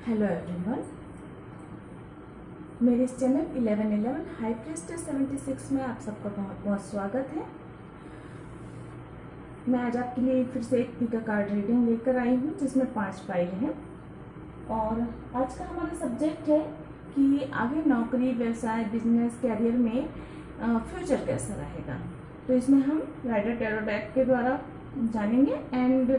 Hello everyone, मेरे इस channel 1111 high prestige 76 में आप सबका बहुत बहुत स्वागत है। मैं आज आपके लिए फिर से एक पिका कार्ड रीडिंग लेकर आई हूँ जिसमें 5 फाइल हैं। और आज का हमारा सब्जेक्ट है कि आगे नौकरी, व्यवसाय, बिजनेस, कैरियर में फ्यूचर कैसा रहेगा। तो इसमें हम राइडर टैरो डेक के द्वारा जानेंगे एंड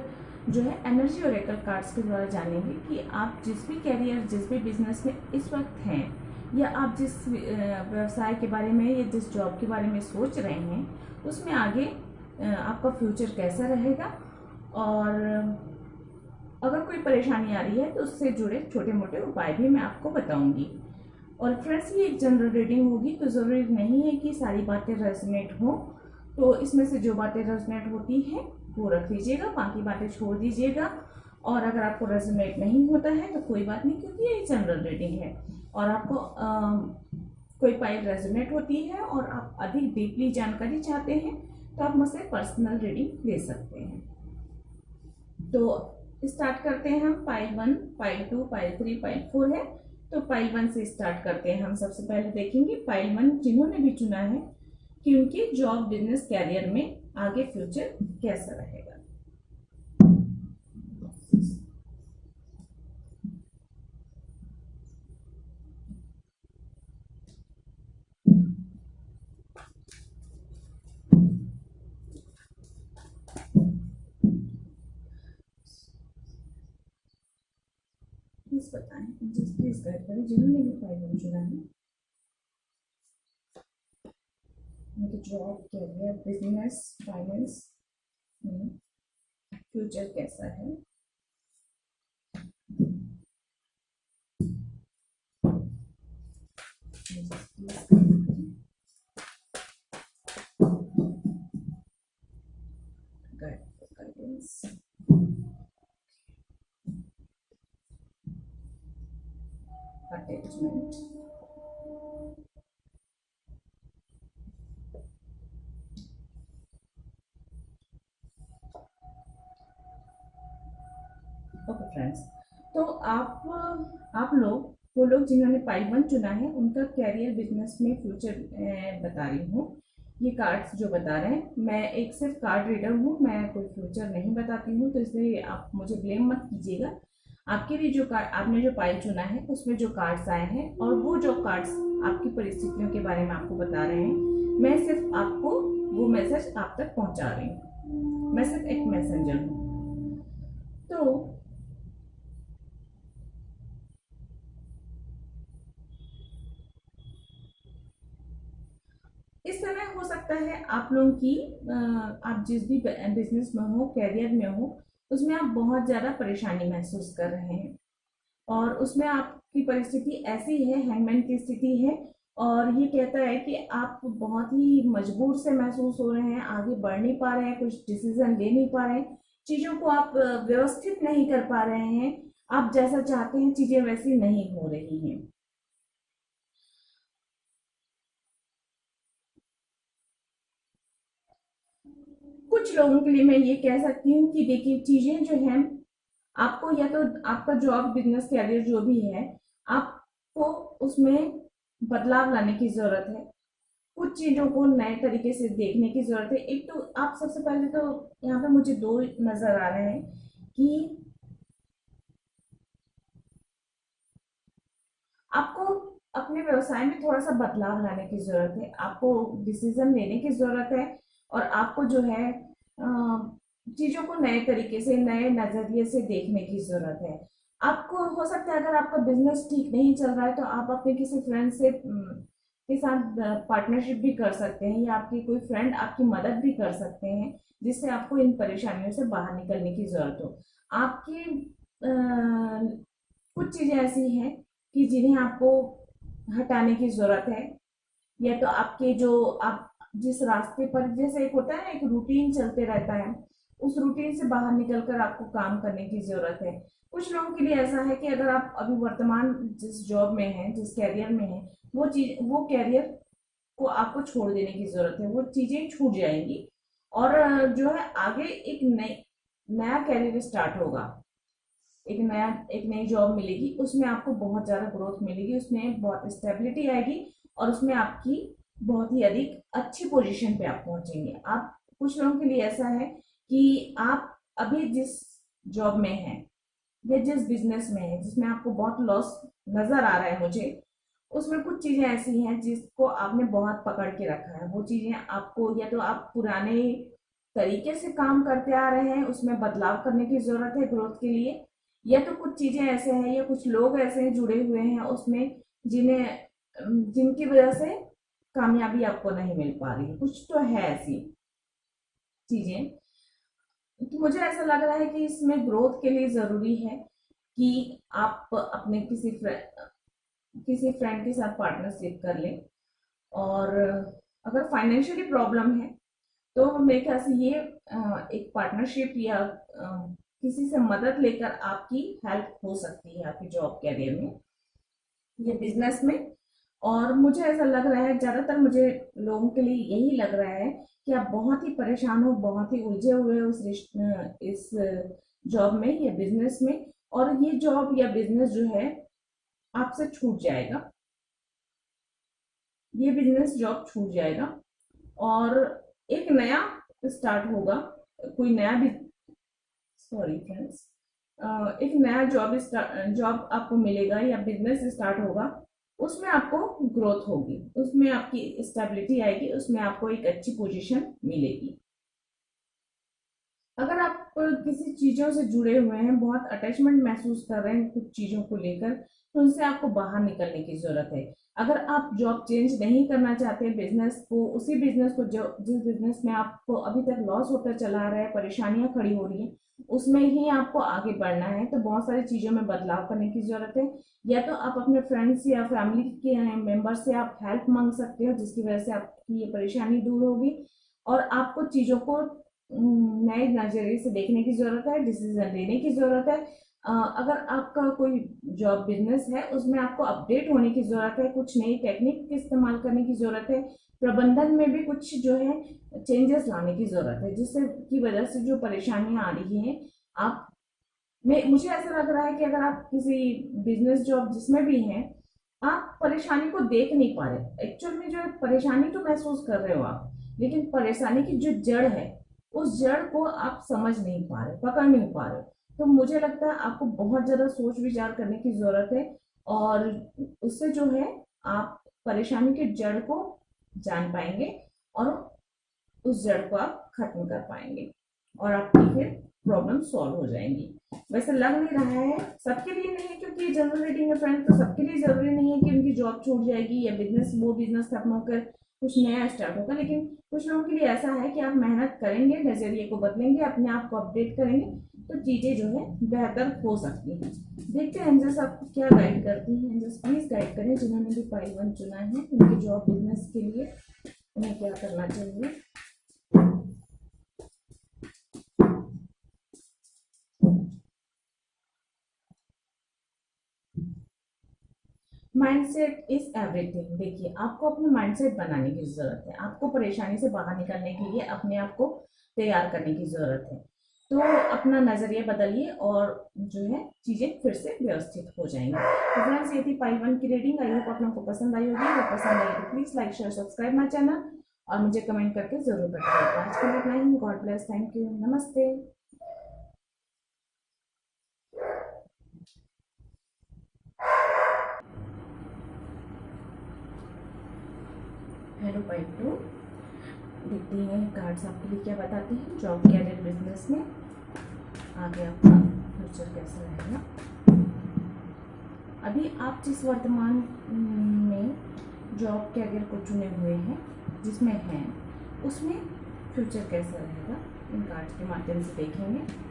जो है एनर्जी ओरेकल कार्ड्स के द्वारा जानेंगे कि आप जिस भी कैरियर, जिस भी बिजनेस में इस वक्त हैं, या आप जिस व्यवसाय के बारे में या जिस जॉब के बारे में सोच रहे हैं, उसमें आगे आपका फ्यूचर कैसा रहेगा। और अगर कोई परेशानी आ रही है तो उससे जुड़े छोटे मोटे उपाय भी मैं आपको बताऊंगी। और फ्रेंड्स, ये एक जनरल रीडिंग होगी, तो ज़रूरी नहीं है कि सारी बातें रेजोनेट हो। तो इसमें से जो बातें रेजोनेट होती हैं वो रख लीजिएगा, बाकी बातें छोड़ दीजिएगा। और अगर आपको रेजोनेट नहीं होता है तो कोई बात नहीं, क्योंकि ये जनरल रीडिंग है। और आपको कोई फाइल रेजोनेट होती है और आप अधिक डीपली जानकारी चाहते हैं तो आप मुझसे पर्सनल रीडिंग ले सकते हैं। तो स्टार्ट करते हैं हम। फाइल 1, फाइल 2, फाइल 3, फाइल 4 है। तो फाइल 1 से स्टार्ट करते हैं। हम सबसे पहले देखेंगे फाइल 1 जिन्होंने भी चुना है कि उनके जॉब, बिजनेस, कैरियर में आगे फ्यूचर कैसा रहेगा। प्लीज बताएं, प्लीज गाइड करें जिन्होंने भी फाइल 1 चुना है, उनके जॉब, कैरियर, बिजनेस, फाइनेंस में फ्यूचर कैसा है। गाइडेंस। Attachment, okay friends. तो आप लोग, वो लोग जिन्होंने फाइल 1 चुना है, उनका कैरियर, बिजनेस में फ्यूचर बता रही हूँ। ये कार्ड्स जो बता रहे हैं, मैं एक सिर्फ कार्ड रीडर हूँ, मैं कोई फ्यूचर नहीं बताती हूँ, तो इसलिए आप मुझे ब्लेम मत कीजिएगा। आपके लिए जो कार्ड, आपने जो फाइल चुना है उसमें जो कार्ड्स आए हैं और वो जो कार्ड्स आपकी परिस्थितियों के बारे में आपको बता रहे हैं, मैं सिर्फ आपको वो मैसेज आप तक पहुंचा रही हूँ। मैं सिर्फ एक मैसेंजर हूँ। तो इस समय हो सकता है आप लोगों की आप जिस भी बिजनेस में हो, कैरियर में हो, उसमें आप बहुत ज़्यादा परेशानी महसूस कर रहे हैं और उसमें आपकी परिस्थिति ऐसी है, हैंगमैन की स्थिति है। और ये कहता है कि आप बहुत ही मजबूर से महसूस हो रहे हैं, आगे बढ़ नहीं पा रहे हैं, कुछ डिसीजन ले नहीं पा रहे हैं, चीज़ों को आप व्यवस्थित नहीं कर पा रहे हैं, आप जैसा चाहते हैं चीज़ें वैसी नहीं हो रही हैं। कुछ लोगों के लिए मैं ये कह सकती हूँ कि देखिए, चीजें जो हैं, आपको या तो आपका जॉब, बिजनेस, कैरियर जो भी है, आपको उसमें बदलाव लाने की जरूरत है। कुछ चीजों को नए तरीके से देखने की जरूरत है। एक तो आप सबसे पहले तो यहाँ पे मुझे दो नजर आ रहे हैं कि आपको अपने व्यवसाय में थोड़ा सा बदलाव लाने की जरूरत है, आपको डिसीजन लेने की जरूरत है और आपको जो है चीजों को नए तरीके से, नए नजरिए से देखने की जरूरत है। आपको हो सकता है, अगर आपका बिजनेस ठीक नहीं चल रहा है तो आप अपने किसी फ्रेंड से के साथ पार्टनरशिप भी कर सकते हैं, या आपकी कोई फ्रेंड आपकी मदद भी कर सकते हैं जिससे आपको इन परेशानियों से बाहर निकलने की जरूरत हो। आपकी कुछ चीजें ऐसी हैं कि जिन्हें आपको हटाने की जरूरत है, या तो आपके जो आप जिस रास्ते पर, जैसे एक होता है ना, एक रूटीन चलते रहता है, उस रूटीन से बाहर निकलकर आपको काम करने की जरूरत है। कुछ लोगों के लिए ऐसा है कि अगर आप अभी वर्तमान जिस जॉब में हैं, जिस कैरियर में हैं, वो कैरियर को आपको छोड़ देने की जरूरत है, वो चीजें छूट जाएंगी और जो है आगे एक नया कैरियर स्टार्ट होगा। एक नई जॉब मिलेगी, उसमें आपको बहुत ज़्यादा ग्रोथ मिलेगी, उसमें बहुत स्टेबिलिटी आएगी और उसमें आपकी बहुत ही अधिक अच्छी पोजीशन पे आप पहुंचेंगे। आप कुछ लोगों के लिए ऐसा है कि आप अभी जिस जॉब में हैं या जिस बिजनेस में है जिसमें आपको बहुत लॉस नजर आ रहा है मुझे, उसमें कुछ चीजें ऐसी हैं जिसको आपने बहुत पकड़ के रखा है। वो चीजें आपको, या तो आप पुराने तरीके से काम करते आ रहे हैं, उसमें बदलाव करने की जरूरत है ग्रोथ के लिए, या तो कुछ चीजें ऐसे हैं या कुछ लोग ऐसे हैं जुड़े हुए हैं उसमें जिन्हें जिनकी वजह से कामयाबी आपको नहीं मिल पा रही। कुछ तो है ऐसी चीजें, तो मुझे ऐसा लग रहा है कि इसमें ग्रोथ के लिए जरूरी है कि आप अपने किसी फ्रेंड के साथ पार्टनरशिप कर लें। और अगर फाइनेंशियली प्रॉब्लम है तो मेरे ख्याल से ये एक पार्टनरशिप या किसी से मदद लेकर आपकी हेल्प हो सकती है आपकी जॉब कैरियर में या बिजनेस में। और मुझे ऐसा लग रहा है, ज्यादातर मुझे लोगों के लिए यही लग रहा है कि आप बहुत ही परेशान हो, बहुत ही उलझे हुए हो इस जॉब में या बिजनेस में, और ये जॉब या बिजनेस जो है आपसे छूट जाएगा, ये बिजनेस जॉब छूट जाएगा और एक नया स्टार्ट होगा। कोई नया भी, सॉरी फ्रेंड्स, एक नया जॉब आपको मिलेगा या बिजनेस स्टार्ट होगा, उसमें आपको ग्रोथ होगी, उसमें आपकी स्टेबिलिटी आएगी, उसमें आपको एक अच्छी पोजीशन मिलेगी। अगर आप किसी चीजों से जुड़े हुए हैं, बहुत अटैचमेंट महसूस कर रहे हैं कुछ चीजों को लेकर, तो उनसे आपको बाहर निकलने की जरूरत है। अगर आप जॉब चेंज नहीं करना चाहते, बिजनेस को, उसी बिजनेस को जो जिस बिजनेस में आपको अभी तक लॉस होता चला रहा है, परेशानियां खड़ी हो रही है, उसमें ही आपको आगे बढ़ना है, तो बहुत सारी चीजों में बदलाव करने की जरूरत है। या तो आप अपने फ्रेंड्स या फैमिली के मेंबर से आप हेल्प मांग सकते हो, जिसकी वजह से आपकी ये परेशानी दूर होगी और आपको चीजों को नए नजरिए से देखने की जरूरत है, डिसीजन लेने की जरूरत है। अगर आपका कोई जॉब बिजनेस है, उसमें आपको अपडेट होने की जरूरत है, कुछ नई टेक्निक इस्तेमाल करने की जरूरत है, प्रबंधन में भी कुछ जो है चेंजेस लाने की जरूरत है, जिससे की वजह से जो परेशानियां आ रही हैं आप में, मुझे ऐसा लग रहा है कि अगर आप किसी बिजनेस जॉब जिसमें भी हैं, आप परेशानी को देख नहीं पा रहे। एक्चुअल में जो है परेशानी तो महसूस कर रहे हो आप, लेकिन परेशानी की जो जड़ है, उस जड़ को आप समझ नहीं पा रहे, पकड़ नहीं पा रहे। तो मुझे लगता है आपको बहुत ज्यादा सोच विचार करने की जरूरत है और उससे जो है आप परेशानी के जड़ को जान पाएंगे और उस जड़ को आप खत्म कर पाएंगे और आपकी फिर प्रॉब्लम सॉल्व हो जाएंगी। वैसे लग नहीं रहा है, सबके लिए नहीं है क्योंकि ये जनरल रीडिंग है फ्रेंड, तो सबके लिए जरूरी नहीं है कि उनकी जॉब छूट जाएगी या बिजनेस खत्म होकर कुछ नया स्टार्ट होगा। लेकिन कुछ लोगों के लिए ऐसा है कि आप मेहनत करेंगे, नजरिए को बदलेंगे, अपने आप को अपडेट करेंगे, तो चीजें जो है बेहतर हो सकती हैं। देखते हैं एंजल्स आपको क्या गाइड करती हैं। एंजल्स प्लीज गाइड करें जिन्होंने भी पाइल 1 चुना है, उनके जॉब बिजनेस के लिए उन्हें क्या करना चाहिए। Mindset is everything. देखिए, आपको अपना माइंडसेट बनाने की जरूरत है, आपको परेशानी से बाहर निकलने के लिए अपने आप को तैयार करने की जरूरत है। तो अपना नजरिया बदलिए और जो है चीजें फिर से व्यवस्थित हो जाएंगी। तो फ्रेंड्स, ये थी पाइल 1 की रीडिंग। आई होप आप लोगों को पसंद आई होगी। अगर पसंद आई तो please like share subscribe my channel और मुझे कमेंट करके जरूर बताइए। आज के लिए इतना ही। गॉड ब्लेस, थैंक यू, नमस्ते। हेलो पाइल 2, देखते हैं कार्ड्स आपके लिए क्या बताते हैं जॉब कैरियर बिजनेस में आगे आपका फ्यूचर कैसा रहेगा। अभी आप जिस वर्तमान में जॉब कैरियर को चुने हुए हैं, जिसमें हैं, उसमें फ्यूचर कैसा रहेगा, इन कार्ड्स के माध्यम से देखेंगे।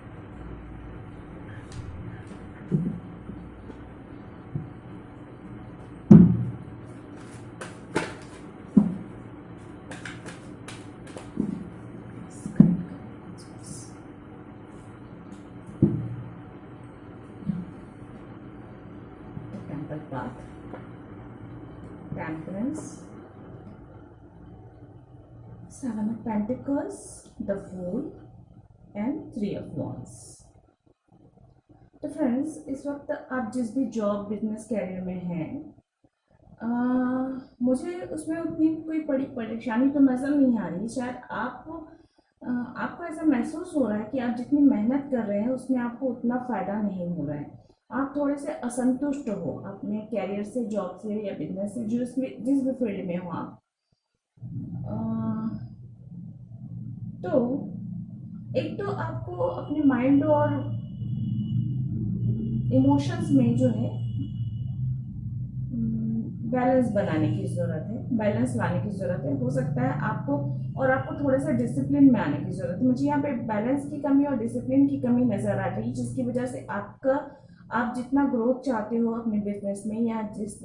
Temple path, temperance, Seven of Pentacles, the Fool and Three of Wands। तो तो फ्रेंड्स, इस वक्त आप जिस भी जॉब बिजनेस कैरियर में हैं, मुझे उसमें उतनी कोई बड़ी परेशानी तो नज़र नहीं आ रही। शायद आपको ऐसा महसूस हो रहा है कि आप जितनी मेहनत कर रहे हैं उसमें आपको उतना फ़ायदा नहीं हो रहा है। आप थोड़े से असंतुष्ट हो अपने कैरियर से, जॉब से या बिजनेस से, जिस भी फील्ड में हो आप। तो एक तो आपको अपने माइंड और इमोशंस में जो है बैलेंस बनाने की ज़रूरत है, बैलेंस लाने की ज़रूरत है। हो सकता है आपको थोड़ा सा डिसिप्लिन में आने की ज़रूरत है। मुझे यहाँ पे बैलेंस की कमी और डिसिप्लिन की कमी नज़र आ रही है, जिसकी वजह से आप जितना ग्रोथ चाहते हो अपने बिजनेस में या जिस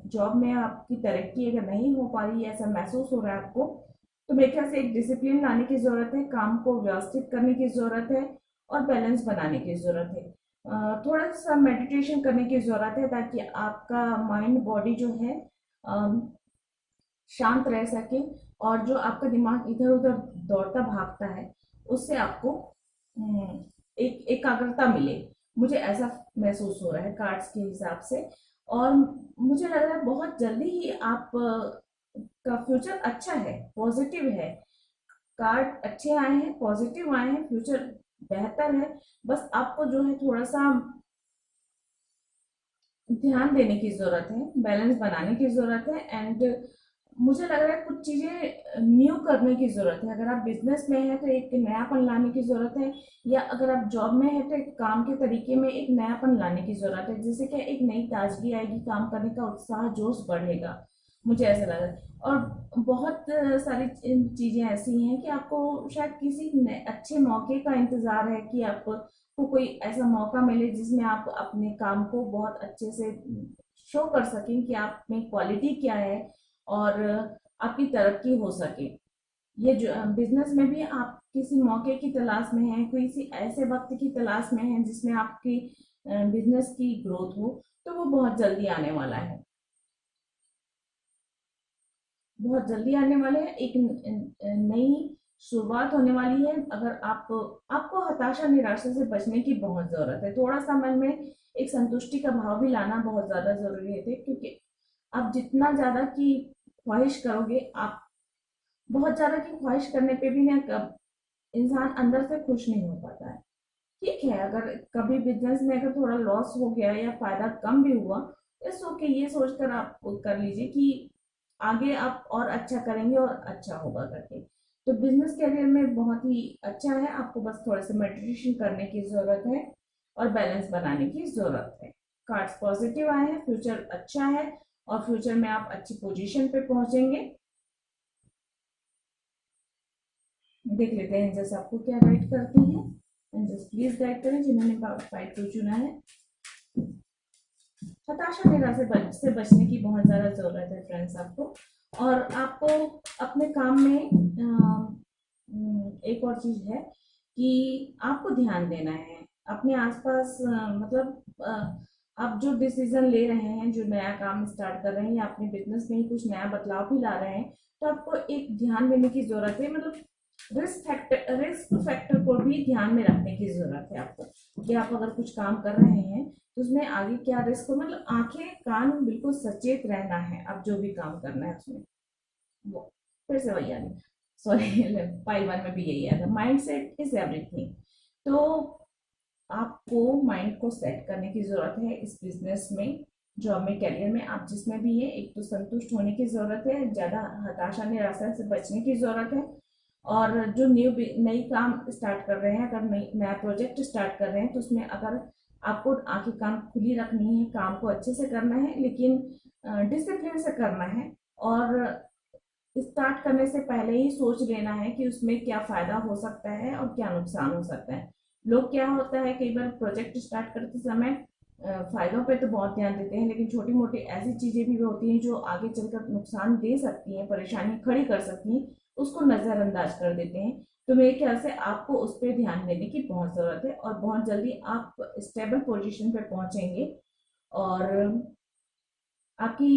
जॉब में आपकी तरक्की अगर नहीं हो पा रही है, ऐसा महसूस हो रहा है आपको, तो मेरे ख्याल से एक डिसिप्लिन लाने की ज़रूरत है, काम को व्यवस्थित करने की ज़रूरत है और बैलेंस बनाने की ज़रूरत है। थोड़ा सा मेडिटेशन करने की ज़रूरत है ताकि आपका माइंड बॉडी जो है शांत रह सके, और जो आपका दिमाग इधर उधर दौड़ता भागता है उससे आपको एक एकाग्रता मिले। मुझे ऐसा महसूस हो रहा है कार्ड्स के हिसाब से, और मुझे लग रहा है बहुत जल्दी ही आप का फ्यूचर अच्छा है, पॉजिटिव है। कार्ड अच्छे आए हैं, पॉजिटिव आए हैं, फ्यूचर बेहतर है। बस आपको जो है थोड़ा सा ध्यान देने की जरूरत है, बैलेंस बनाने की जरूरत है, एंड मुझे लग रहा है कुछ चीजें न्यू करने की जरूरत है। अगर आप बिजनेस में हैं तो एक नयापन लाने की जरूरत है, या अगर आप जॉब में हैं तो एक काम के तरीके में एक नयापन लाने की जरूरत है, जिससे कि एक नई ताजगी आएगी, काम करने का उत्साह, जोश बढ़ेगा। मुझे ऐसा लग रहा है। और बहुत सारी चीजें ऐसी हैं कि आपको शायद किसी अच्छे मौके का इंतजार है कि आपको कोई ऐसा मौका मिले जिसमें आप अपने काम को बहुत अच्छे से शो कर सकें कि आप में क्वालिटी क्या है और आपकी तरक्की हो सके। ये जो बिजनेस में भी आप किसी मौके की तलाश में हैं, किसी ऐसे वक्त की तलाश में हैं जिसमें आपकी बिजनेस की ग्रोथ हो, तो वो बहुत जल्दी आने वाला है, बहुत जल्दी आने वाले हैं। एक नई शुरुआत होने वाली है। अगर आपको हताशा निराशा से बचने की बहुत जरूरत है। थोड़ा सा मन में एक संतुष्टि का भाव भी लाना बहुत ज्यादा जरूरी है, क्योंकि आप जितना ज्यादा की ख्वाहिश करोगे, आप बहुत ज्यादा की ख्वाहिश करने पे भी ना कब इंसान अंदर से खुश नहीं हो पाता है। ठीक है, अगर कभी बिजनेस में अगर थोड़ा लॉस हो गया या फायदा कम भी हुआ, इट्स ओके, ये सोचकर आप कर लीजिए कि आगे आप और अच्छा करेंगे और अच्छा होगा करके। तो बिजनेस करियर में बहुत ही अच्छा है, आपको बस थोड़ा सा मेडिटेशन करने की जरूरत है और बैलेंस बनाने की जरूरत है। कार्ड्स पॉजिटिव आए हैं, फ्यूचर अच्छा है और फ्यूचर में आप अच्छी पोजीशन पे पहुंचेंगे। देख लेते हैं एंजल्स आपको क्या गाइड करती हैं। एंजल्स प्लीज गाइड करें जिन्होंने फाइट टू चुना है। हताशा निराशा से बचने की बहुत ज्यादा जरूरत है फ्रेंड्स आपको। और आपको अपने काम में एक और चीज है कि आपको ध्यान देना है अपने आसपास। आप जो डिसीजन ले रहे हैं, जो नया काम स्टार्ट कर रहे हैं या अपने बिजनेस में ही कुछ नया बदलाव भी ला रहे हैं, तो आपको एक ध्यान देने की जरूरत है। रिस्क फैक्टर को भी ध्यान में रखने की जरूरत है आपको, कि आप अगर कुछ काम कर रहे हैं तो उसमें आगे क्या रिस्क हो। आंखें कान बिल्कुल सचेत रहना है, आप जो भी काम करना है उसमें। वो फिर से वही आ गया, सॉरी पाई वन में भी यही आया था, माइंड सेट इज एवरीथिंग। तो आपको माइंड को सेट करने की जरूरत है इस बिजनेस में, जॉब में, करियर में, आप जिसमें भी है। एक तो संतुष्ट होने की जरूरत है, ज्यादा हताशा निराशा से बचने की जरूरत है। और जो नई काम स्टार्ट कर रहे हैं, अगर नया प्रोजेक्ट स्टार्ट कर रहे हैं, तो उसमें अगर आपको आंखें कान खुली रखनी है, काम को अच्छे से करना है, लेकिन डिसिप्लिन से करना है। और स्टार्ट करने से पहले ही सोच लेना है कि उसमें क्या फायदा हो सकता है और क्या नुकसान हो सकता है। लोग क्या होता है, कई बार प्रोजेक्ट स्टार्ट करते समय फायदों पे तो बहुत ध्यान देते हैं, लेकिन छोटी मोटी ऐसी चीजें भी होती हैं जो आगे चलकर नुकसान दे सकती हैं, परेशानी खड़ी कर सकती हैं, उसको नजरअंदाज कर देते हैं। तो मेरे ख्याल से आपको उस पर ध्यान देने की बहुत जरूरत है, और बहुत जल्दी आप स्टेबल पोजीशन पे पहुंचेंगे। और आपकी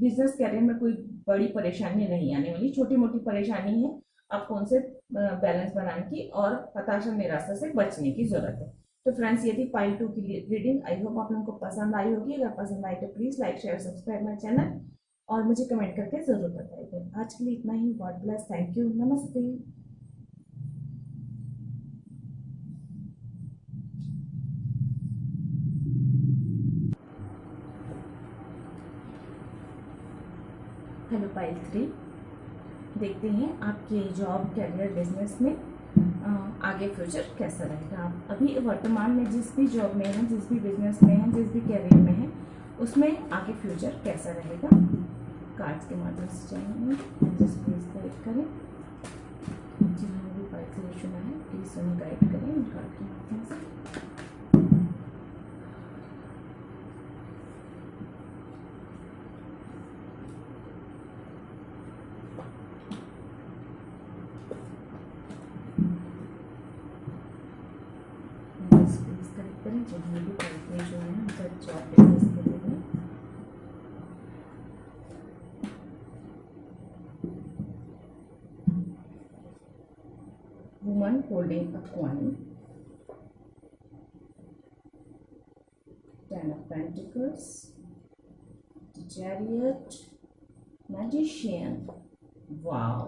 बिजनेस करियर में कोई बड़ी परेशानी नहीं आने वाली, छोटी मोटी परेशानी है, आपको उनसे बैलेंस बनाने की और हताशा निराशा से बचने की जरूरत है। तो फ्रेंड्स, ये थी पाइल 2 की रीडिंग। आई होप आप लोगों को पसंद आई होगी। अगर पसंद आई तो please like share subscribe my channel और मुझे कमेंट करके ज़रूर बताइए। आज के लिए इतना ही। God bless. Thank you. नमस्ते। हेलो पाइल 3, देखते हैं आपके जॉब, कैरियर, बिजनेस में आगे फ्यूचर कैसा रहेगा। आप अभी वर्तमान में जिस भी जॉब में हैं, जिस भी बिजनेस में हैं, जिस भी कैरियर में हैं, उसमें आगे फ्यूचर कैसा रहेगा। कार्ड्स के माध्यम से जानेंगे। जस्ट प्लीज गाइड करें। जिन्होंने भी पाइल से चुना है प्लीज उन्हें गाइड करें इन कार्ड के माध्यम से। करें जिन्होंने भी पाइल जो है उनका जॉब बिजनेस के लिए। Woman holding a coin, 10 of Pentacles, the Chariot, Magician, wow,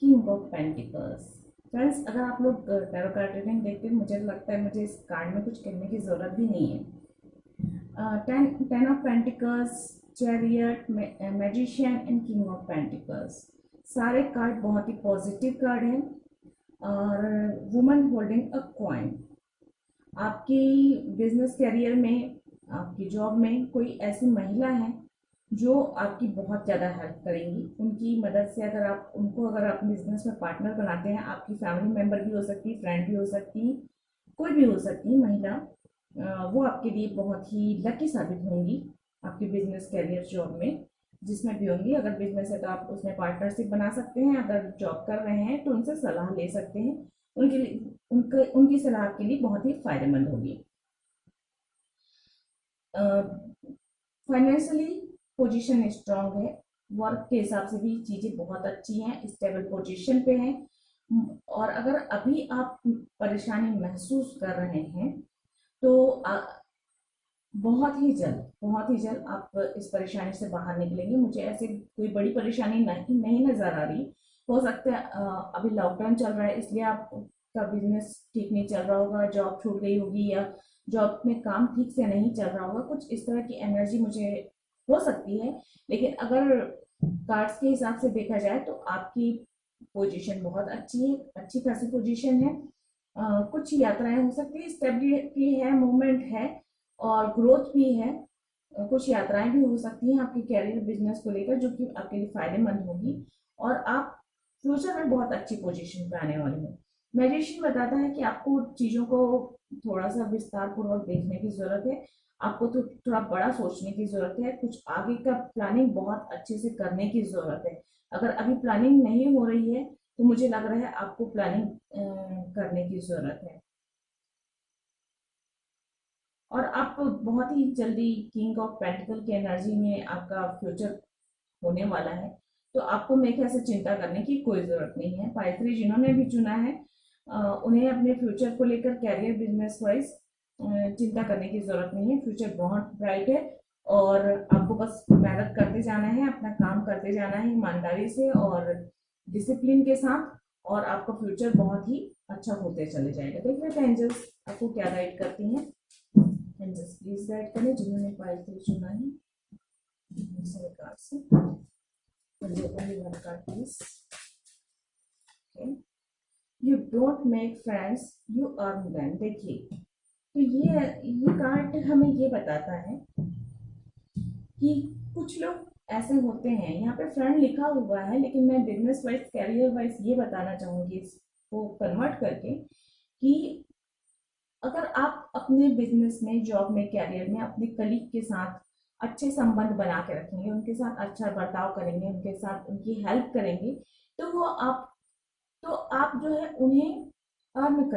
king of pentacles. Friends, अगर आप लोग टैरो कार्ड रीडिंग देखते हैं, मुझे लगता है मुझे इस कार्ड में कुछ कहने की ज़रूरत भी नहीं है। 10 of pentacles, chariot, magician and king of pentacles, सारे कार्ड बहुत ही पॉजिटिव कार्ड हैं। और वुमन होल्डिंग अ कॉइन, आपकी बिजनेस कैरियर में, आपकी जॉब में कोई ऐसी महिला है जो आपकी बहुत ज़्यादा हेल्प करेंगी। उनकी मदद से अगर आप उनको अगर आप बिजनेस में पार्टनर बनाते हैं, आपकी फैमिली मेम्बर भी हो सकती है, फ्रेंड भी हो सकती है, कोई भी हो सकती है महिला, वो आपके लिए बहुत ही लकी साबित होंगी आपकी बिजनेस कैरियर जॉब में, जिसमें भी होंगी। अगर बिजनेस है तो आप उसमें पार्टनरशिप बना सकते हैं। अगर जॉब कर रहे हैं तो उनसे सलाह ले सकते हैं। उनकी सलाह के लिए बहुत ही फायदेमंद होगी। फाइनेंशियली पोजीशन स्ट्रांग है। वर्क के हिसाब से भी चीज़ें बहुत अच्छी हैं, स्टेबल पोजीशन पे हैं। और अगर अभी आप परेशानी महसूस कर रहे हैं तो बहुत ही जल्द आप इस परेशानी से बाहर निकलेंगे। मुझे ऐसे कोई बड़ी परेशानी नहीं नजर आ रही। हो सकता है अभी लॉकडाउन चल रहा है इसलिए आपका बिजनेस ठीक नहीं चल रहा होगा, जॉब छूट गई होगी, या जॉब में काम ठीक से नहीं चल रहा होगा। कुछ इस तरह की एनर्जी मुझे हो सकती है। लेकिन अगर कार्ड्स के हिसाब से देखा जाए तो आपकी पोजीशन बहुत अच्छी है, अच्छी खासी पोजीशन है। कुछ यात्राएं हो सकती है, स्टेबिलिटी है, मूवमेंट है और ग्रोथ भी है। कुछ यात्राएं भी हो सकती हैं आपके कैरियर, बिजनेस को लेकर, जो कि आपके लिए फायदेमंद होगी और आप फ्यूचर में बहुत अच्छी पोजीशन पे आने वाले हैं। मैजिशियन बताता है कि आपको चीज़ों को थोड़ा सा विस्तार पूर्वक देखने की जरूरत है। आपको तो थोड़ा बड़ा सोचने की जरूरत है। कुछ आगे का प्लानिंग बहुत अच्छे से करने की जरूरत है। अगर अभी प्लानिंग नहीं हो रही है तो मुझे लग रहा है आपको प्लानिंग करने की जरूरत है। और आप बहुत ही जल्दी किंग ऑफ पेंटिकल की एनर्जी में आपका फ्यूचर होने वाला है। तो आपको मेरे ख्याल से चिंता करने की कोई जरूरत नहीं है। पाइथरी जिन्होंने भी चुना है, उन्हें अपने फ्यूचर को लेकर, कैरियर, बिजनेस वाइज चिंता करने की जरूरत नहीं है। फ्यूचर बहुत ब्राइट है और आपको बस मेहनत करते जाना है, अपना काम करते जाना है ईमानदारी से और डिसिप्लिन के साथ, और आपका फ्यूचर बहुत ही अच्छा होते चले जाएगा। देख लेते हैं एंजल्स आपको क्या गाइड करती हैं। एंजल्स प्लीज गाइड करें जिन्होंने पाइथरी चुना है। कार्ड से only one card please. Okay. You don't make friends, you earn them. देखिए, तो ये कार्ड हमें ये बताता है कि कुछ लोग ऐसे होते हैं, यहाँ पे फ्रेंड लिखा हुआ है लेकिन मैं बिजनेस वाइज, कैरियर वाइज ये बताना चाहूंगी इसको कन्वर्ट करके कि अगर आप अपने बिजनेस में, जॉब में, कैरियर में अपने कलीग के साथ अच्छे संबंध बना के रखेंगे, उनके साथ अच्छा बर्ताव करेंगे, उनके साथ उनकी हेल्प करेंगे, तो आप जो है उन्हें अर्न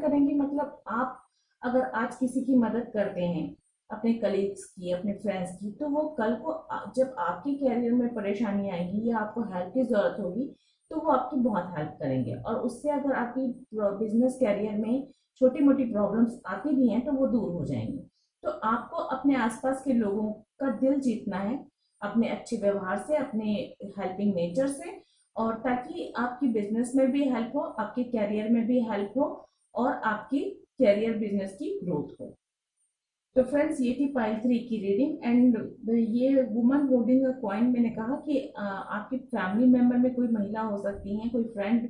करेंगे। मतलब आप अगर आज किसी की मदद करते हैं, अपने कलीग्स की, अपने फ्रेंड्स की, तो वो कल को जब आपके कैरियर में परेशानी आएगी या आपको हेल्प की जरूरत होगी तो वो आपकी बहुत हेल्प करेंगे। और उससे अगर आपकी बिजनेस कैरियर में छोटी मोटी प्रॉब्लम्स आती भी हैं तो वो दूर हो जाएंगी। तो आपको अपने आसपास के लोगों का दिल जीतना है अपने अच्छे व्यवहार से, अपने हेल्पिंग नेचर से, और ताकि आपकी बिजनेस में भी हेल्प हो, आपके कैरियर में भी हेल्प हो, और आपकी कैरियर बिजनेस की ग्रोथ हो। तो फ्रेंड्स, ये थी पाइल 3 की रीडिंग। एंड ये वुमन होल्डिंग अ कॉइन, मैंने कहा कि आपकी फैमिली मेंबर में कोई महिला हो सकती है, कोई फ्रेंड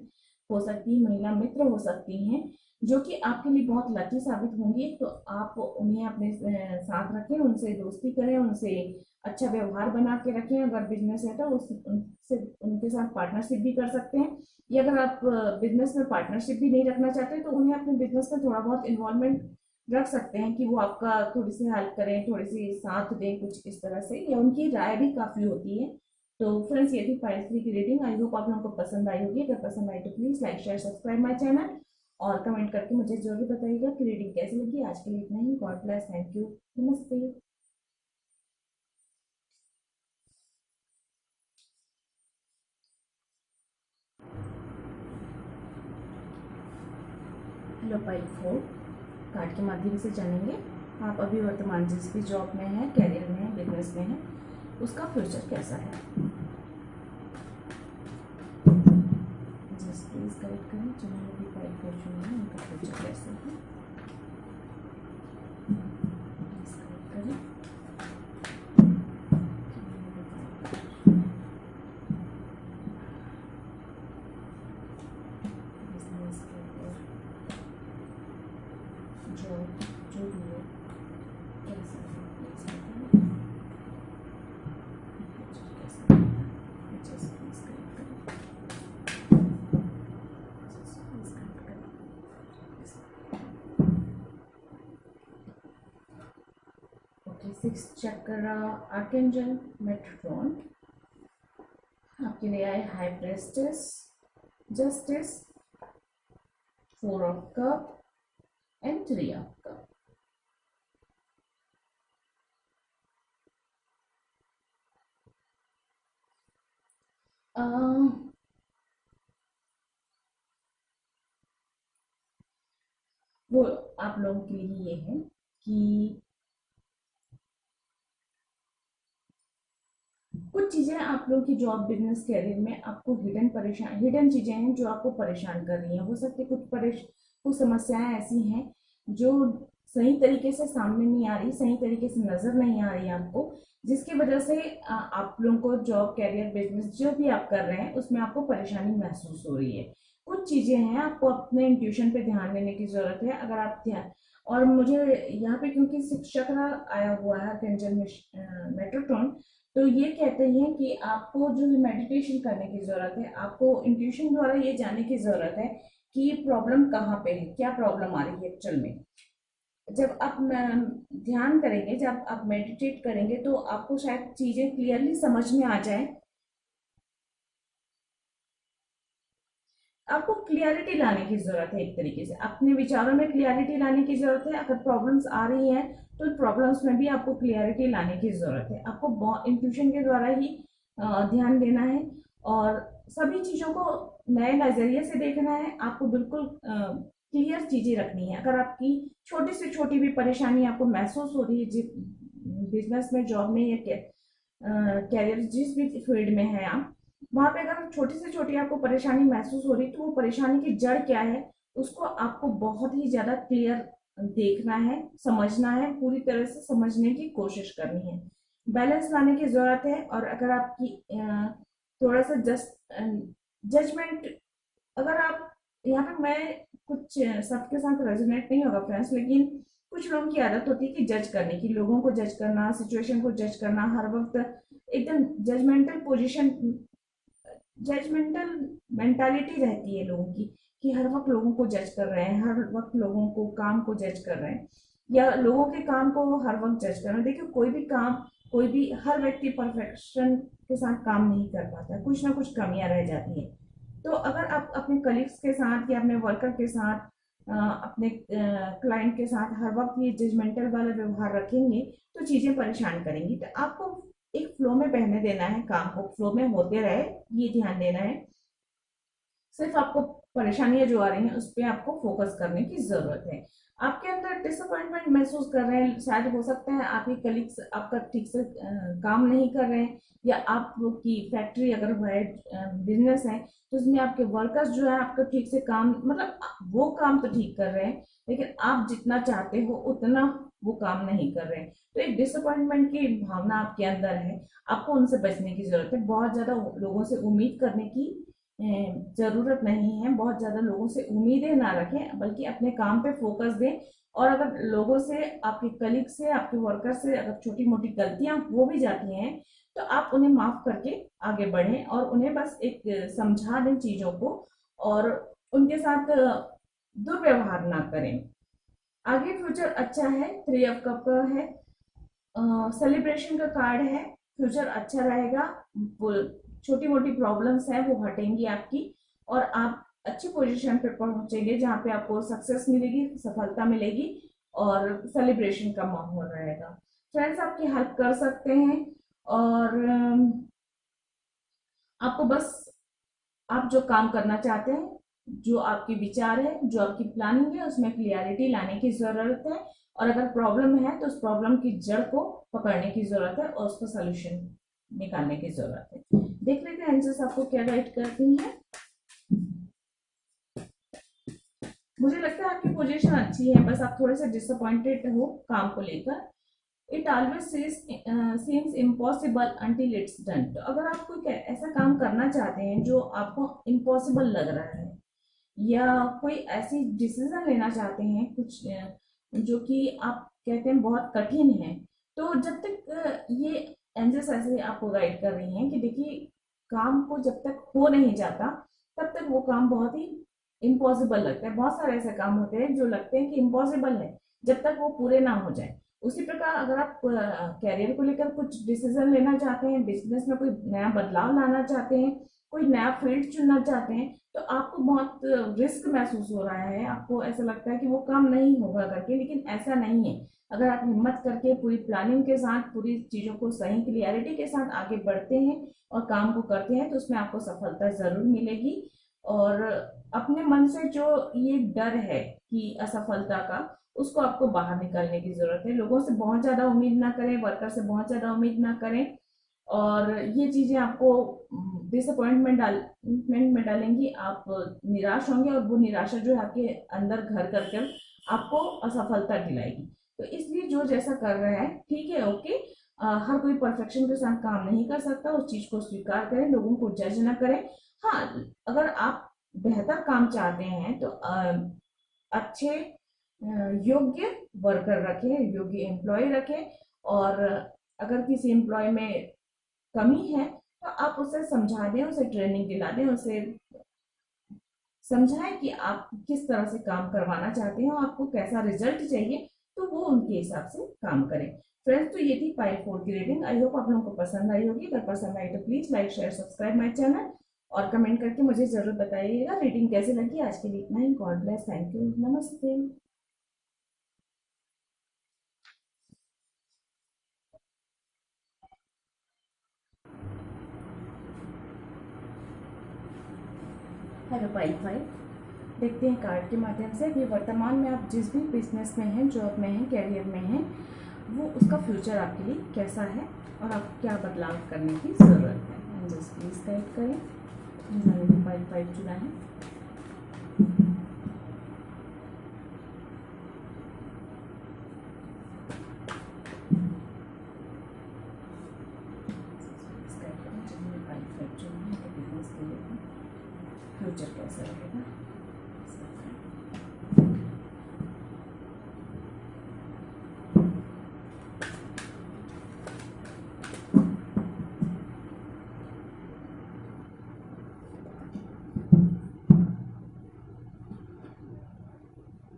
हो सकती है, महिला मित्र हो सकती हैं, जो कि आपके लिए बहुत लकी साबित होंगी। तो आप उन्हें अपने साथ रखें, उनसे दोस्ती करें, उनसे अच्छा व्यवहार बना के रखें। अगर बिजनेस है तो उनसे उनके साथ पार्टनरशिप भी कर सकते हैं, या अगर आप बिजनेस में पार्टनरशिप भी नहीं रखना चाहते तो उन्हें अपने बिजनेस में थोड़ा बहुत इन्वॉल्वमेंट रख सकते हैं कि वो आपका थोड़ी सी हेल्प करें, थोड़ी सी साथ दें, कुछ इस तरह से, या उनकी राय भी काफी होती है। तो फ्रेंड्स, ये थी पाइल 3 की रीडिंग। आई होप आप लोगों को पसंद आई होगी। अगर पसंद आई तो please like share subscribe my channel, और कमेंट करके मुझे जरूर बताइएगा कि रीडिंग कैसी लगी। आज के लिए इतना ही। गॉड ब्लेस, थैंक यू, नमस्ते। हेलो पाइल 4 कार्ड के माध्यम से जानेंगे आप अभी वर्तमान जिस भी जॉब में है, कैरियर में है, बिजनेस में है, उसका फ्यूचर कैसा है। जस्ट प्लीज करेक्ट करें जिन्होंने भी पाइल 4 चुना है, उनका फ्यूचर कैसा है। प्लीज करेक्ट करें। बिजनेस कैरियर जॉब जो भी हो कैसा है, प्लीज बताएं। फ्यूचर कैसा है, जस्ट प्लीज करेक्ट करें। जस्ट प्लीज करेक्ट करें। ओके, 6 चक्र आर्कएंजल मेट्रोन आपके लिए आए high प्रेस्टेस, justice, 4 of cup and 3 of cup. वो आप लोगों के लिए ये है कि कुछ चीजें आप लोगों की जॉब बिजनेस कैरियर में आपको हिडन चीजें हैं जो आपको परेशान कर रही हैं। हो सकती है कुछ समस्याएं ऐसी हैं जो सही तरीके से सामने नहीं आ रही, सही तरीके से नजर नहीं आ रही आपको, जिसकी वजह से आप लोगों को जॉब कैरियर बिजनेस जो भी आप कर रहे हैं उसमें आपको परेशानी महसूस हो रही है। कुछ चीजें हैं, आपको अपने इंट्यूशन पे ध्यान देने की जरूरत है। अगर आप ध्यान, और मुझे यहाँ पे क्योंकि शिक्षक आया हुआ है अर्कएंजल मेट्रोट्रॉन, तो ये कहते हैं कि आपको जो है मेडिटेशन करने की जरूरत है। आपको इंट्यूशन द्वारा ये जानने की जरूरत है कि प्रॉब्लम कहाँ पे है, क्या प्रॉब्लम आ रही है एक्चुअल में। जब आप ध्यान करेंगे, जब आप मेडिटेट करेंगे तो आपको शायद चीजें क्लियरली समझ में आ जाए। आपको क्लियरिटी लाने की जरूरत है, एक तरीके से अपने विचारों में क्लियरिटी लाने की जरूरत है। अगर प्रॉब्लम्स आ रही हैं तो प्रॉब्लम्स में भी आपको क्लियरिटी लाने की जरूरत है। आपको इंट्यूशन के द्वारा ही ध्यान देना है, और सभी चीजों को नए नजरिए से देखना है। आपको बिल्कुल क्लियर चीजें रखनी है। अगर आपकी छोटी से छोटी भी परेशानी आपको महसूस हो रही है बिजनेस में, जॉब में, या कैरियर जिस भी फील्ड में है आप, वहां पे अगर छोटी से छोटी आपको परेशानी महसूस हो रही तो वो परेशानी की जड़ क्या है उसको आपको बहुत ही ज्यादा क्लियर देखना है, समझना है, पूरी तरह से समझने की कोशिश करनी है। बैलेंस लाने की जरूरत है। और अगर आपकी थोड़ा सा जजमेंट, अगर आप यहाँ पे, मैं कुछ सबके साथ रेजोनेट नहीं होगा फ्रेंड्स, लेकिन कुछ लोगों की आदत होती है कि जज करने की, लोगों को जज करना, सिचुएशन को जज करना, हर वक्त एकदम जजमेंटल पोजीशन, जजमेंटल मेंटालिटी रहती है लोगों की, कि हर वक्त लोगों को जज कर रहे हैं, हर वक्त लोगों को काम को जज कर रहे हैं, या लोगों के काम को हर वक्त जज कर रहे हैं। देखिए, कोई भी काम, कोई भी, हर व्यक्ति परफेक्शन के साथ काम नहीं कर पाता, कुछ ना कुछ कमियां रह जाती है। तो अगर आप अपने कलीग्स के साथ या अपने वर्कर के साथ, अपने क्लाइंट के साथ हर वक्त ये जजमेंटल वाला व्यवहार रखेंगे तो चीजें परेशान करेंगी। तो आपको एक फ्लो में बहने देना है, काम को फ्लो में होते रहे, ये ध्यान देना है। सिर्फ आपको परेशानियां जो आ रही हैं उस पर आपको फोकस करने की जरूरत है। आपके अंदर डिसअपॉइंटमेंट महसूस कर रहे हैं, शायद हो सकता है आपके कलीग्स आपका ठीक से काम नहीं कर रहे हैं, या आपकी फैक्ट्री अगर है, बिजनेस है, तो उसमें आपके वर्कर्स जो है आपका ठीक से काम, मतलब वो काम तो ठीक कर रहे हैं लेकिन आप जितना चाहते हो उतना वो काम नहीं कर रहे हैं। तो एक डिसअपॉइंटमेंट की भावना आपके अंदर है, आपको उनसे बचने की जरूरत है। बहुत ज्यादा लोगों से उम्मीद करने की जरूरत नहीं है, बहुत ज्यादा लोगों से उम्मीदें ना रखें, बल्कि अपने काम पे फोकस दें। और अगर लोगों से, आपके कलीग से, आपके वर्कर से अगर छोटी मोटी गलतियां हो भी जाती हैं तो आप उन्हें माफ करके आगे बढ़ें और उन्हें बस एक समझा दें चीजों को, और उनके साथ दुर्व्यवहार ना करें। आगे फ्यूचर अच्छा है, 3 ऑफ कप का है, सेलिब्रेशन का कार्ड है। फ्यूचर अच्छा रहेगा, छोटी मोटी प्रॉब्लम्स हैं वो हटेंगी आपकी, और आप अच्छी पोजीशन पे पहुंचेंगे जहां पे आपको सक्सेस मिलेगी, सफलता मिलेगी, और सेलिब्रेशन का माहौल रहेगा। फ्रेंड्स आपकी हेल्प कर सकते हैं, और आपको बस, आप जो काम करना चाहते हैं, जो आपके विचार है, जो आपकी प्लानिंग है, उसमें क्लियरिटी लाने की जरूरत है। और अगर प्रॉब्लम है तो उस प्रॉब्लम की जड़ को पकड़ने की जरूरत है और उसका सोल्यूशन निकालने की जरूरत है। देख लेते हैं एंजल्स आपको क्या गाइड करती हैं। मुझे लगता है आपकी पोजीशन अच्छी है, बस आप थोड़े से डिसअपॉइंटेड हो काम को लेकर। It always seems impossible until it's done. तो अगर आप कोई ऐसा काम करना चाहते हैं जो आपको इम्पॉसिबल लग रहा है, या कोई ऐसी डिसीजन लेना चाहते हैं कुछ जो कि आप कहते हैं बहुत कठिन है, तो जब तक ये एंजल्स ऐसे आपको गाइड कर रही हैं कि देखिए, काम को जब तक हो नहीं जाता तब तक वो काम बहुत ही इम्पॉसिबल लगता है। बहुत सारे ऐसे काम होते हैं जो लगते हैं कि इम्पॉसिबल है, जब तक वो पूरे ना हो जाए। उसी प्रकार अगर आप कैरियर को लेकर कुछ डिसीजन लेना चाहते हैं, बिजनेस में कोई नया बदलाव लाना चाहते हैं, कोई नया फील्ड चुनना चाहते हैं, तो आपको बहुत रिस्क महसूस हो रहा है, आपको ऐसा लगता है कि वो काम नहीं होगा करके, लेकिन ऐसा नहीं है। अगर आप हिम्मत करके पूरी प्लानिंग के साथ, पूरी चीजों को सही क्लियरिटी के साथ आगे बढ़ते हैं और काम को करते हैं, तो उसमें आपको सफलता जरूर मिलेगी। और अपने मन से जो ये डर है कि असफलता का, उसको आपको बाहर निकालने की जरूरत है। लोगों से बहुत ज्यादा उम्मीद ना करें, वर्कर से बहुत ज्यादा उम्मीद ना करें, और ये चीजें आपको डिसअपॉइंटमेंट में डालेंगी। आप निराश होंगे और वो निराशा जो है आपके अंदर घर करके आपको असफलता दिलाएगी। तो इसलिए जो जैसा कर रहा है ठीक है, ओके। हर कोई परफेक्शन के साथ काम नहीं कर सकता, उस चीज को स्वीकार करें, लोगों को जज ना करें। हाँ, अगर आप बेहतर काम चाहते हैं तो अच्छे योग्य वर्कर रखें, योग्य एम्प्लॉय रखें। और अगर किसी एम्प्लॉय में कमी है तो आप उसे समझा दें, उसे ट्रेनिंग दिला दें, उसे समझाएं कि आप किस तरह से काम करवाना चाहते हैं और आपको कैसा रिजल्ट चाहिए, तो वो उनके हिसाब से काम करें। फ्रेंड्स, तो ये थी पाइल 4 की रीडिंग। आई होप आप लोगों को पसंद आई होगी। अगर पसंद आई तो please like share subscribe my channel, और कमेंट करके मुझे जरूर बताइएगा रीडिंग कैसे लगी। आज के लिए इतना ही। गॉड ब्लेस, थैंक यू, नमस्ते। हेलो पाइल 5, देखते हैं कार्ड के माध्यम से अभी वर्तमान में आप जिस भी बिजनेस में हैं, जॉब में हैं, कैरियर में हैं, वो उसका फ्यूचर आपके लिए कैसा है और आपको क्या बदलाव करने की ज़रूरत है। जस्ट प्लीज टाइप करें जिन्होंने भी पाइल 5 चुना है। जिन्होंने पाइल 5 चुना है तो बिजनेस के लिए फ्यूचर कैसा रहेगा।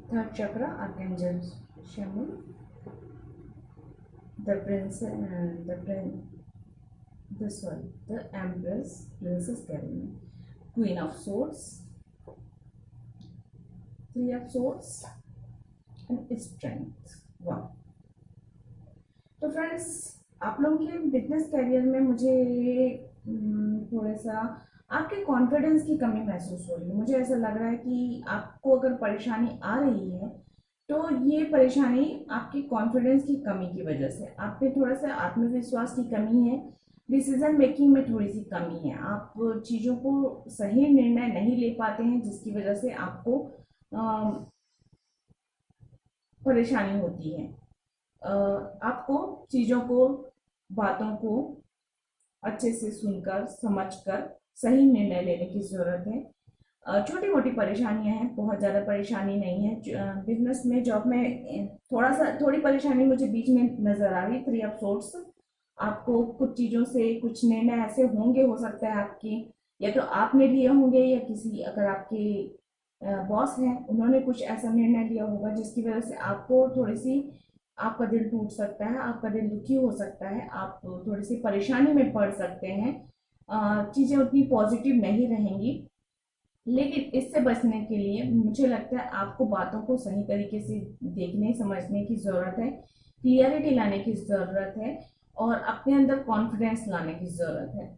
थर्ड चक्र, archangel शमुल, the prince, this one, the empress, princess Carolyn, queen of swords, 3 of swords and strength 1। तो फ्रेंड्स, आप लोगों के बिजनेस कैरियर में मुझे थोड़ा सा आपके कॉन्फिडेंस की कमी महसूस हो रही है। मुझे ऐसा लग रहा है कि आपको अगर परेशानी आ रही है तो ये परेशानी आपकी कॉन्फिडेंस की कमी की वजह से, आप में थोड़ा सा आत्मविश्वास की कमी है, डिसीजन मेकिंग में थोड़ी सी कमी है, आप चीज़ों को सही निर्णय नहीं ले पाते हैं, जिसकी वजह से आपको परेशानी होती है। आपको चीज़ों को, बातों को अच्छे से सुनकर समझकर सही निर्णय लेने की ज़रूरत है। छोटी मोटी परेशानियां हैं, बहुत ज़्यादा परेशानी नहीं है। बिजनेस में, जॉब में थोड़ी परेशानी मुझे बीच में नज़र आ रही, 3 ऑफ सोर्ट्स। आपको कुछ चीज़ों से कुछ निर्णय ऐसे होंगे, हो सकता है आपकी, या तो आपने लिए होंगे या किसी, अगर आपके बॉस हैं उन्होंने कुछ ऐसा निर्णय लिया होगा जिसकी वजह से आपको थोड़ी सी, आपका दिल टूट सकता है, आपका दिल दुखी हो सकता है, आप थोड़ी सी परेशानी में पड़ सकते हैं, चीज़ें उतनी पॉजिटिव नहीं रहेंगी। लेकिन इससे बचने के लिए मुझे लगता है आपको बातों को सही तरीके से देखने समझने की ज़रूरत है, क्लियरिटी लाने की ज़रूरत है, और अपने अंदर कॉन्फिडेंस लाने की ज़रूरत है।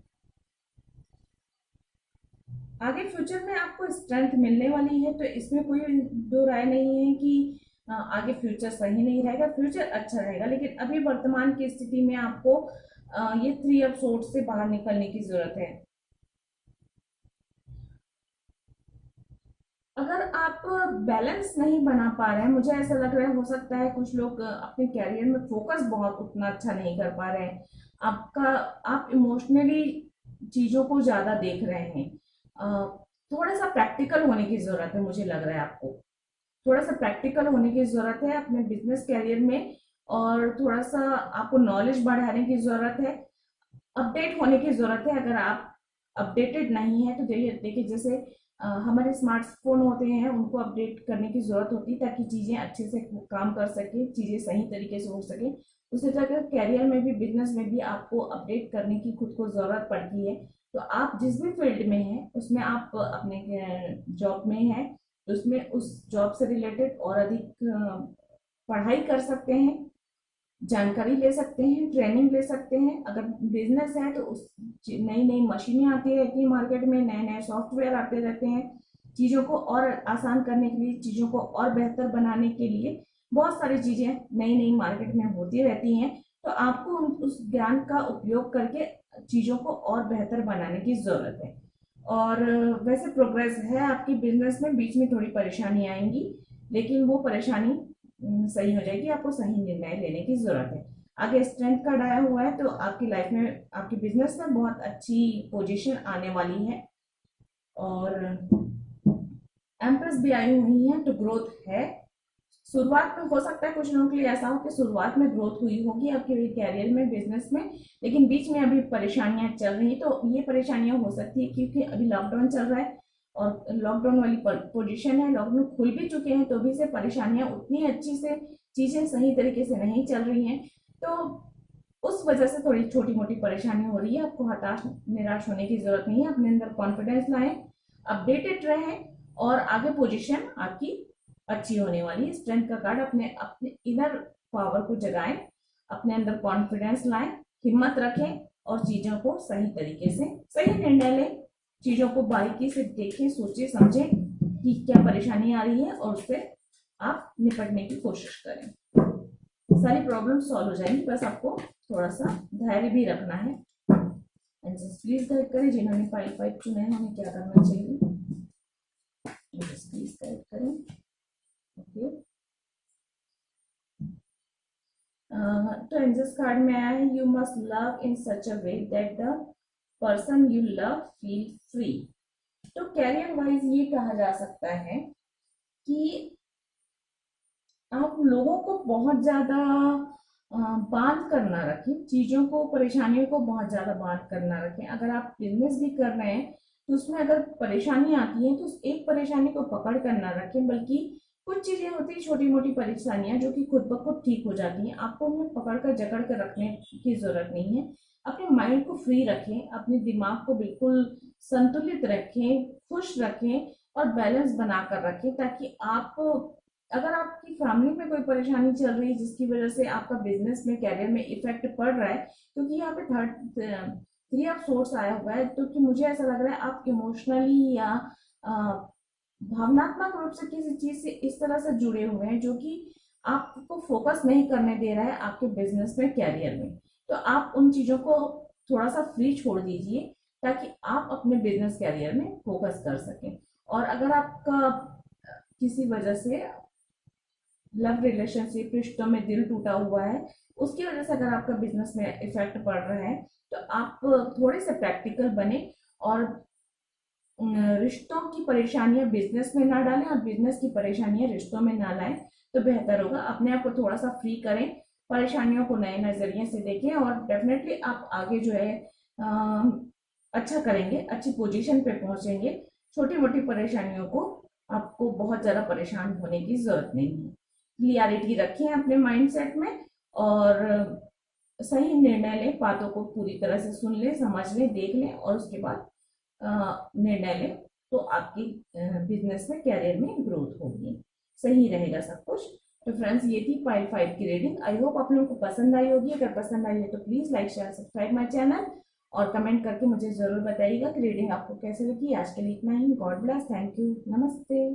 आगे फ्यूचर में आपको स्ट्रेंथ मिलने वाली है, तो इसमें कोई दो राय नहीं है कि आगे फ्यूचर सही नहीं रहेगा, फ्यूचर अच्छा रहेगा। लेकिन अभी वर्तमान की स्थिति में आपको ये 3 ऑफ सोर्ट्स से बाहर निकलने की जरूरत है। अगर आप बैलेंस नहीं बना पा रहे हैं, मुझे ऐसा लग रहा है, हो सकता है कुछ लोग अपने कैरियर में फोकस बहुत उतना अच्छा नहीं कर पा रहे हैं, आपका, आप इमोशनली चीजों को ज्यादा देख रहे हैं। थोड़ा सा प्रैक्टिकल होने की जरूरत है, मुझे लग रहा है आपको थोड़ा सा प्रैक्टिकल होने की जरूरत है अपने बिजनेस कैरियर में, और थोड़ा सा आपको नॉलेज बढ़ाने की जरूरत है, अपडेट होने की जरूरत है। अगर आप अपडेटेड नहीं है तो देखिए देखिए, जैसे हमारे स्मार्टफोन होते हैं, उनको अपडेट करने की जरूरत होती है ताकि चीजें अच्छे से काम कर सके, चीजें सही तरीके से हो सके। उसी तरह कैरियर में भी, बिजनेस में भी आपको अपडेट करने की खुद को जरूरत पड़ती है। तो आप जिस भी फील्ड में हैं उसमें, आप अपने जॉब में हैं तो उसमें उस जॉब से रिलेटेड और अधिक पढ़ाई कर सकते हैं, जानकारी ले सकते हैं, ट्रेनिंग ले सकते हैं। अगर बिजनेस है तो उस नई नई मशीनें आती रहती हैं मार्केट में, नए नए सॉफ्टवेयर आते रहते हैं, चीज़ों को और आसान करने के लिए, चीज़ों को और बेहतर बनाने के लिए बहुत सारी चीज़ें नई नई मार्केट में होती रहती हैं। तो आपको उस ज्ञान का उपयोग करके चीज़ों को और बेहतर बनाने की ज़रूरत है। और वैसे प्रोग्रेस है आपकी बिजनेस में, बीच में थोड़ी परेशानी आएंगी, लेकिन वो परेशानी सही हो जाएगी, आपको सही निर्णय लेने की जरूरत है। आगे स्ट्रेंथ कार्ड आया हुआ है, तो आपकी लाइफ में, आपकी बिजनेस में बहुत अच्छी पोजीशन आने वाली है। और एम्प्रेस भी आई हुई है, तो ग्रोथ है। शुरुआत में हो सकता है कुछ लोगों के लिए ऐसा हो कि शुरुआत में ग्रोथ हुई होगी आपके कैरियर में, बिजनेस में, लेकिन बीच में अभी परेशानियां चल रही, तो ये परेशानियां हो सकती है क्योंकि अभी लॉकडाउन चल रहा है, और लॉकडाउन वाली पोजीशन है, लॉकडाउन खुल भी चुके हैं तो भी से परेशानियां उतनी अच्छी से, चीजें सही तरीके से नहीं चल रही हैं, तो उस वजह से थोड़ी छोटी मोटी परेशानी हो रही है। आपको हताश निराश होने की जरूरत नहीं है, अपने अंदर कॉन्फिडेंस लाएं, अपडेटेड रहें, और आगे पोजीशन आपकी अच्छी होने वाली है। स्ट्रेंथ का कार्ड, अपने अपने इनर पावर को जगाएं, अपने अंदर कॉन्फिडेंस लाएं, हिम्मत रखें, और चीजों को सही तरीके से सही निर्णय लें, चीजों को बारीकी से देखें, सोचें समझें कि क्या परेशानी आ रही है, और उससे आप निपटने की कोशिश करें। सारी प्रॉब्लम सॉल्व हो जाएंगी, बस आपको थोड़ा सा धैर्य भी रखना है। प्लीज गाइड करें, जिन्होंने 5 चुने हैं उन्हें क्या करना चाहिए, प्लीज गाइड करें। ओके, तो एंजल्स कार्ड में आया है, you must love in such a way that the person you love feel free. तो कैरियर वाइज ये कहा जा सकता है कि आप लोगों को बहुत ज्यादा बांध कर ना रखें, चीजों को, परेशानियों को बहुत ज्यादा बांध कर ना रखें। अगर आप बिजनेस भी कर रहे हैं तो उसमें अगर परेशानी आती है तो उस एक परेशानी को पकड़ कर ना रखें, बल्कि कुछ चीजें होती है छोटी मोटी परेशानियां जो कि खुद ब खुद ठीक हो जाती हैं, आपको उन्हें पकड़ कर जकड़ कर रखने की जरूरत नहीं है। अपने माइंड को फ्री रखें, अपने दिमाग को बिल्कुल संतुलित रखें, खुश रखें, और बैलेंस बनाकर रखें, ताकि आप, अगर आपकी फैमिली में कोई परेशानी चल रही है जिसकी वजह से आपका बिजनेस में, कैरियर में इफेक्ट पड़ रहा है, क्योंकि यहाँ पे थ्री ऑफ सोर्स आया हुआ है, तो कि मुझे ऐसा लग रहा है आप इमोशनली या भावनात्मक रूप से किसी चीज से इस तरह से जुड़े हुए हैं जो कि आपको फोकस नहीं करने दे रहा है आपके बिजनेस में, कैरियर में। तो आप उन चीजों को थोड़ा सा फ्री छोड़ दीजिए ताकि आप अपने बिजनेस कैरियर में फोकस कर सकें। और अगर आपका किसी वजह से लव रिलेशनशिप, रिश्तों में दिल टूटा हुआ है, उसकी वजह से अगर आपका बिजनेस में इफेक्ट पड़ रहा है, तो आप थोड़े से प्रैक्टिकल बने और रिश्तों की परेशानियां बिजनेस में ना डालें और बिजनेस की परेशानियां रिश्तों में ना लाएं, तो बेहतर होगा। अपने आप को थोड़ा सा फ्री करें, परेशानियों को नए नजरिए से देखें और डेफिनेटली आप आगे जो है अच्छा करेंगे, अच्छी पोजीशन पे पहुंचेंगे। छोटी मोटी परेशानियों को आपको बहुत ज्यादा परेशान होने की जरूरत नहीं है। क्लियरिटी रखें अपने माइंडसेट में और सही निर्णय लें, बातों को पूरी तरह से सुन लें, समझ लें, देख लें और उसके बाद निर्णय लें, तो आपकी बिजनेस में, कैरियर में ग्रोथ होगी, सही रहेगा सब कुछ। तो फ्रेंड्स, ये थी पाइल 5 की रीडिंग। आई होप आप लोगों को पसंद आई होगी। अगर पसंद आई है तो please like, share, subscribe my channel और कमेंट करके मुझे जरूर बताइएगा कि रीडिंग आपको कैसे लगी। आज के लिए इतना ही। गॉड ब्लेस, थैंक यू, नमस्ते।